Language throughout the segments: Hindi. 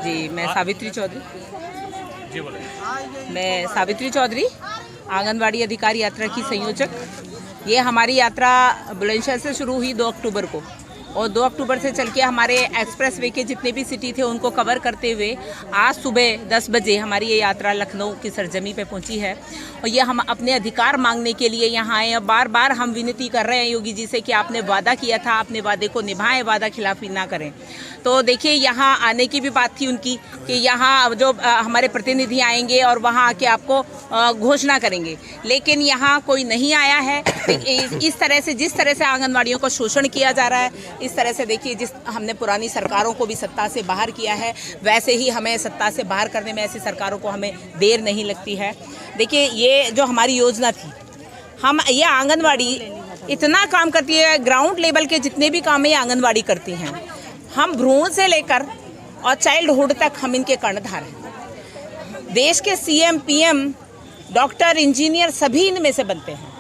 जी, मैं सावित्री चौधरी। जी बोले। मैं सावित्री चौधरी, आंगनवाड़ी अधिकारी यात्रा की संयोजक। ये हमारी यात्रा बुलंदशहर से शुरू हुई 2 अक्टूबर को और 2 अक्टूबर से चल के हमारे एक्सप्रेस वे के जितने भी सिटी थे उनको कवर करते हुए आज सुबह 10 बजे हमारी ये यात्रा लखनऊ की सरजमी पे पहुंची है। और ये हम अपने अधिकार मांगने के लिए यहाँ आए हैं। बार बार हम विनती कर रहे हैं योगी जी से कि आपने वादा किया था, अपने वादे को निभाएं, वादा खिलाफी ना करें। तो देखिए, यहाँ आने की भी बात थी उनकी कि यहाँ जो हमारे प्रतिनिधि आएंगे और वहाँ आके आपको घोषणा करेंगे, लेकिन यहाँ कोई नहीं आया है। इस तरह से, जिस तरह से आंगनवाड़ियों को शोषण किया जा रहा है, इस तरह से देखिए, जिस हमने पुरानी सरकारों को भी सत्ता से बाहर किया है, वैसे ही हमें सत्ता से बाहर करने में ऐसी सरकारों को हमें देर नहीं लगती है। देखिए, ये जो हमारी योजना थी, हम ये आंगनवाड़ी इतना काम करती है, ग्राउंड लेवल के जितने भी काम ये आंगनवाड़ी करती हैं। हम भ्रूण से लेकर और चाइल्डहुड तक हम इनके कर्णधार हैं। देश के सीएम, पीएम, डॉक्टर, इंजीनियर सभी इनमें से बनते हैं।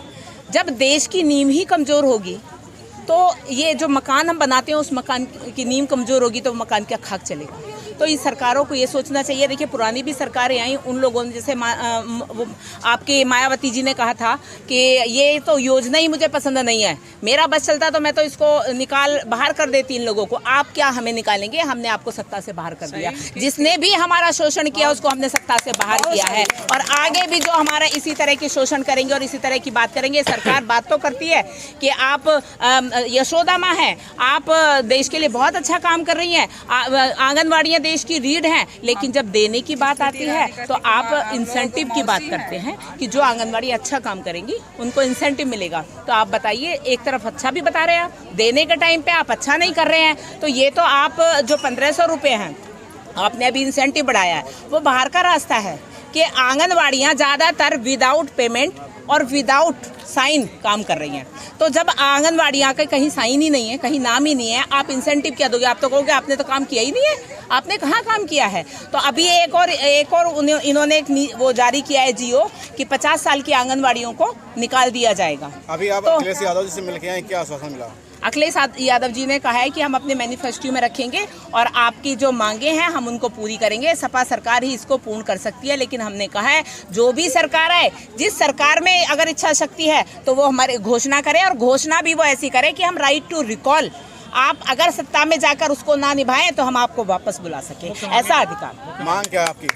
जब देश की नींव ही कमज़ोर होगी तो ये जो मकान हम बनाते हैं उस मकान की नींव कमज़ोर होगी तो मकान क्या खाक चलेगा। तो इन सरकारों को ये सोचना चाहिए। देखिए, पुरानी भी सरकारें आई, उन लोगों ने जैसे आपके मायावती जी ने कहा था कि ये तो योजना ही मुझे पसंद नहीं है, मेरा बस चलता तो मैं तो इसको बाहर कर देती इन लोगों को। आप क्या हमें निकालेंगे? हमने आपको सत्ता से बाहर कर दिया। जिसने भी हमारा शोषण किया उसको हमने सत्ता से बाहर किया है और आगे भी जो हमारा इसी तरह की शोषण करेंगे और इसी तरह की बात करेंगे। सरकार बात तो करती है कि आप यशोदा माँ हैं, आप देश के लिए बहुत अच्छा काम कर रही हैं, आंगनवाड़ियाँ देश की रीढ़ हैं, लेकिन जब देने की बात आती है तो आप इंसेंटिव की बात करते हैं कि जो आंगनवाड़ी अच्छा काम करेंगी उनको इंसेंटिव मिलेगा। तो आप बताइए, एक तरफ अच्छा भी बता रहे हैं आप, देने के टाइम पे आप अच्छा नहीं कर रहे हैं। तो ये तो आप जो 1500 रुपये हैं आपने अभी इंसेंटिव बढ़ाया है, वो बाहर का रास्ता है कि आंगनवाड़ियाँ ज़्यादातर विदाउट पेमेंट और विदाउट साइन काम कर रही हैं। तो जब आंगनवाड़ियाँ का कहीं साइन ही नहीं है, कहीं नाम ही नहीं है, आप इंसेंटिव क्या दोगे? आप तो कहोगे आपने तो काम किया ही नहीं है, आपने कहाँ काम किया है। तो अभी एक और इन्होंने एक वो जारी किया है जियो कि 50 साल की आंगनवाड़ियों को निकाल दिया जाएगा। अभी आप अखिलेश यादव जी से मिलके आए, क्या आश्वासन मिला? अखिलेश यादव जी ने कहा है कि हम अपने मैनिफेस्टो में रखेंगे और आपकी जो मांगे हैं हम उनको पूरी करेंगे। सपा सरकार ही इसको पूर्ण कर सकती है, लेकिन हमने कहा है जो भी सरकार आए, जिस सरकार में अगर इच्छा शक्ति है तो वो हमारी घोषणा करे और घोषणा भी वो ऐसी करे कि हम राइट टू रिकॉल, आप अगर सत्ता में जाकर उसको ना निभाएं तो हम आपको वापस बुला सकें, ऐसा अधिकार। मांग क्या आपकी?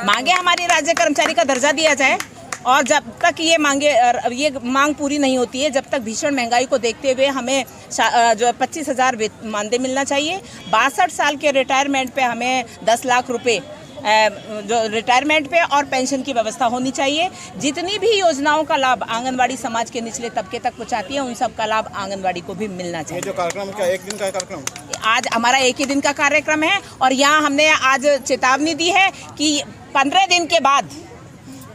मांगे हमारी राज्य कर्मचारी का दर्जा दिया जाए और जब तक ये मांग पूरी नहीं होती है, जब तक भीषण महंगाई को देखते हुए हमें जो 25,000 मानदेय मिलना चाहिए। 62 साल के रिटायरमेंट पे हमें 10 लाख रुपए जो रिटायरमेंट पे और पेंशन की व्यवस्था होनी चाहिए। जितनी भी योजनाओं का लाभ आंगनवाड़ी समाज के निचले तबके तक पहुँचाती है, उन सब का लाभ आंगनवाड़ी को भी मिलना चाहिए। ये जो कार्यक्रम क्या एक दिन का कार्यक्रम? आज हमारा एक ही दिन का कार्यक्रम है और यहाँ हमने आज चेतावनी दी है कि 15 दिन के बाद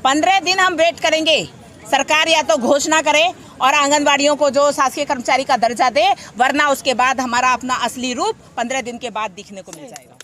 15 दिन हम वेट करेंगे, सरकार या तो घोषणा करे और आंगनवाड़ियों को जो शासकीय कर्मचारी का दर्जा दे, वरना उसके बाद हमारा अपना असली रूप 15 दिन के बाद दिखने को मिल जाएगा।